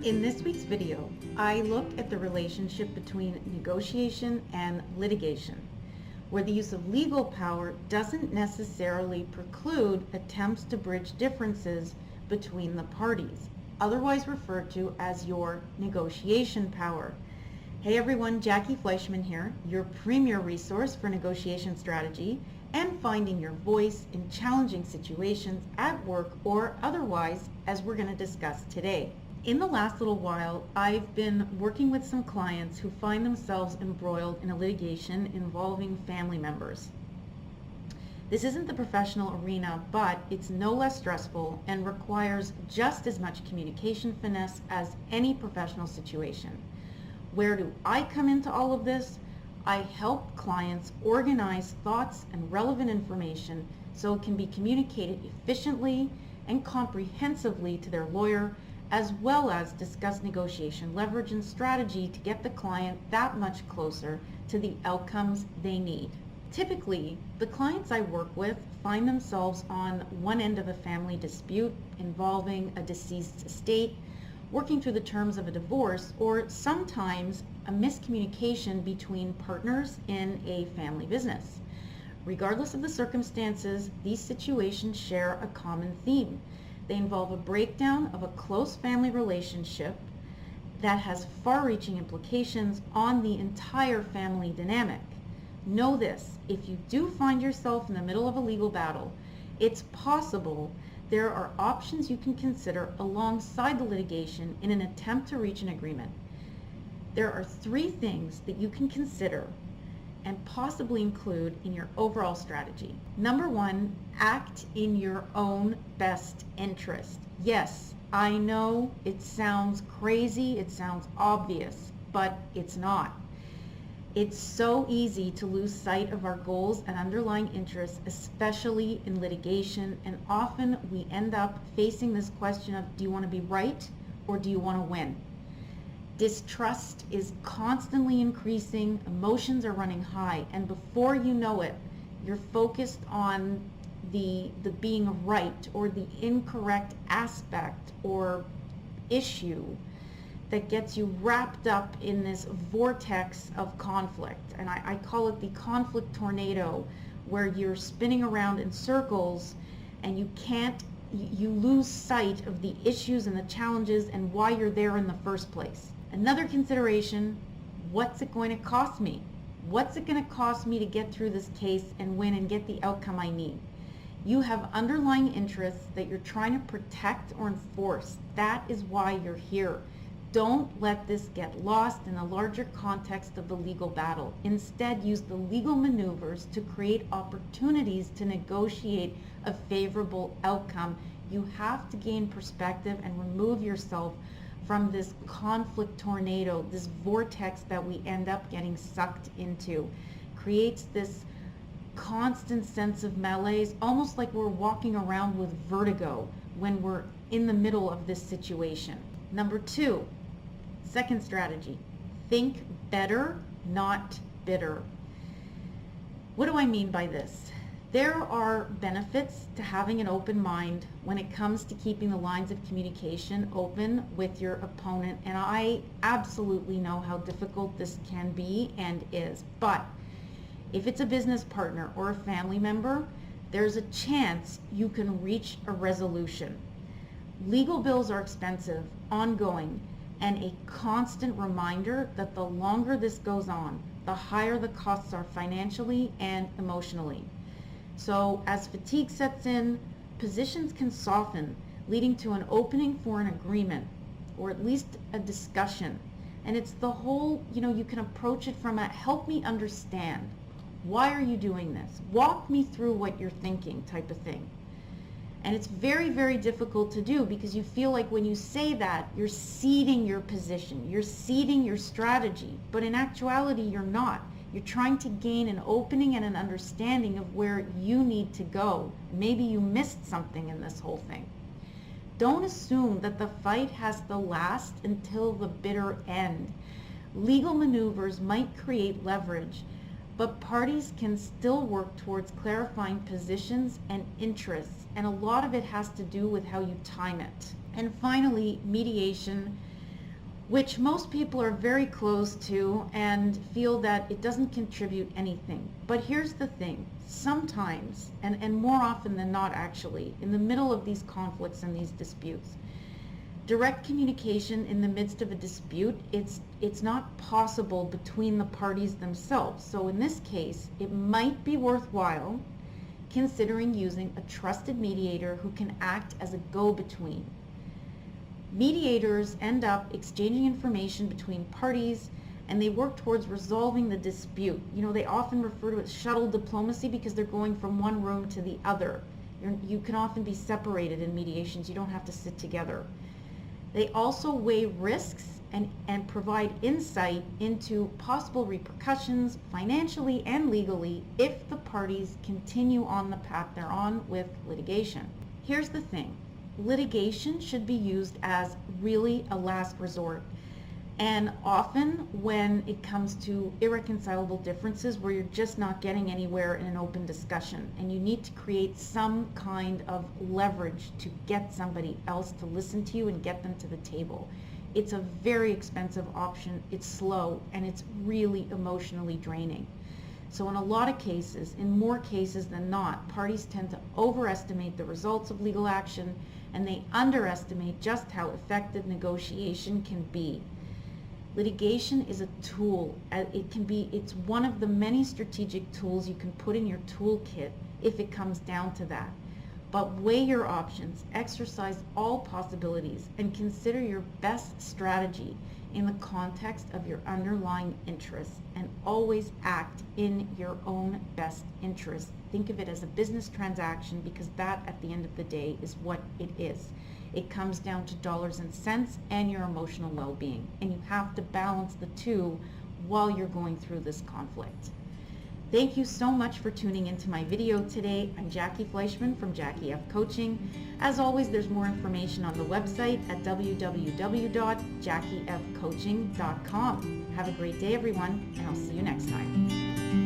In this week's video, I look at the relationship between negotiation and litigation, where the use of legal power doesn't necessarily preclude attempts to bridge differences between the parties, otherwise referred to as your negotiation power. Hey everyone, Jackie Fleischman here, your premier resource for negotiation strategy and finding your voice in challenging situations at work or otherwise, as we're going to discuss today. In the last little while, I've been working with some clients who find themselves embroiled in a litigation involving family members. This isn't the professional arena, but it's no less stressful and requires just as much communication finesse as any professional situation. Where do I come into all of this? I help clients organize thoughts and relevant information so it can be communicated efficiently and comprehensively to their lawyer, as well as discuss negotiation leverage and strategy to get the client that much closer to the outcomes they need. Typically, the clients I work with find themselves on one end of a family dispute involving a deceased estate, working through the terms of a divorce, or sometimes a miscommunication between partners in a family business. Regardless of the circumstances, these situations share a common theme. They involve a breakdown of a close family relationship that has far-reaching implications on the entire family dynamic. Know this, if you do find yourself in the middle of a legal battle, it's possible there are options you can consider alongside the litigation in an attempt to reach an agreement. There are 3 things that you can consider and possibly include in your overall strategy. Number 1, act in your own best interest. Yes, I know it sounds crazy, it sounds obvious, but it's not. It's so easy to lose sight of our goals and underlying interests, especially in litigation, and often we end up facing this question of, do you want to be right or do you want to win? Distrust is constantly increasing, emotions are running high, and before you know it, you're focused on the being right or the incorrect aspect or issue that gets you wrapped up in this vortex of conflict. And I call it the conflict tornado, where you're spinning around in circles and you lose sight of the issues and the challenges and why you're there in the first place. Another consideration, what's it going to cost me? What's it going to cost me to get through this case and win and get the outcome I need? You have underlying interests that you're trying to protect or enforce. That is why you're here. Don't let this get lost in the larger context of the legal battle. Instead, use the legal maneuvers to create opportunities to negotiate a favorable outcome. You have to gain perspective and remove yourself from this conflict tornado, this vortex that we end up getting sucked into. Creates this constant sense of malaise, almost like we're walking around with vertigo when we're in the middle of this situation. Number 2, second strategy, think better, not bitter. What do I mean by this? There are benefits to having an open mind when it comes to keeping the lines of communication open with your opponent, and I absolutely know how difficult this can be and is. But if it's a business partner or a family member, there's a chance you can reach a resolution. Legal bills are expensive, ongoing, and a constant reminder that the longer this goes on, the higher the costs are financially and emotionally. So as fatigue sets in, positions can soften, leading to an opening for an agreement, or at least a discussion. And it's the whole, you can approach it from a help me understand. Why are you doing this? Walk me through what you're thinking type of thing. And it's very, very difficult to do because you feel like when you say that, you're ceding your position, you're ceding your strategy, but in actuality, you're not. You're trying to gain an opening and an understanding of where you need to go. Maybe you missed something in this whole thing. Don't assume that the fight has to last until the bitter end. Legal maneuvers might create leverage, but parties can still work towards clarifying positions and interests, and a lot of it has to do with how you time it. And finally, mediation. which most people are very close to and feel that it doesn't contribute anything. But here's the thing, sometimes, and more often than not actually, in the middle of these conflicts and these disputes, direct communication in the midst of a dispute, it's not possible between the parties themselves. So in this case, it might be worthwhile considering using a trusted mediator who can act as a go-between. Mediators end up exchanging information between parties and they work towards resolving the dispute. You know, they often refer to it as shuttle diplomacy because they're going from one room to the other. You can often be separated in mediations. You don't have to sit together. They also weigh risks and provide insight into possible repercussions financially and legally if the parties continue on the path they're on with litigation. Here's the thing. Litigation should be used as really a last resort. And often when it comes to irreconcilable differences where you're just not getting anywhere in an open discussion and you need to create some kind of leverage to get somebody else to listen to you and get them to the table, it's a very expensive option, it's slow, and it's really emotionally draining. So in a lot of cases, in more cases than not, parties tend to overestimate the results of legal action and they underestimate just how effective negotiation can be. Litigation is a tool. It's one of the many strategic tools you can put in your toolkit if it comes down to that. But weigh your options, exercise all possibilities, and consider your best strategy in the context of your underlying interests, and always act in your own best interest. Think of it as a business transaction because that, at the end of the day, is what it is. It comes down to dollars and cents and your emotional well-being, and you have to balance the two while you're going through this conflict. Thank you so much for tuning into my video today. I'm Jackie Fleischman from Jackie F Coaching. As always, there's more information on the website at www.jackiefcoaching.com. Have a great day, everyone, and I'll see you next time.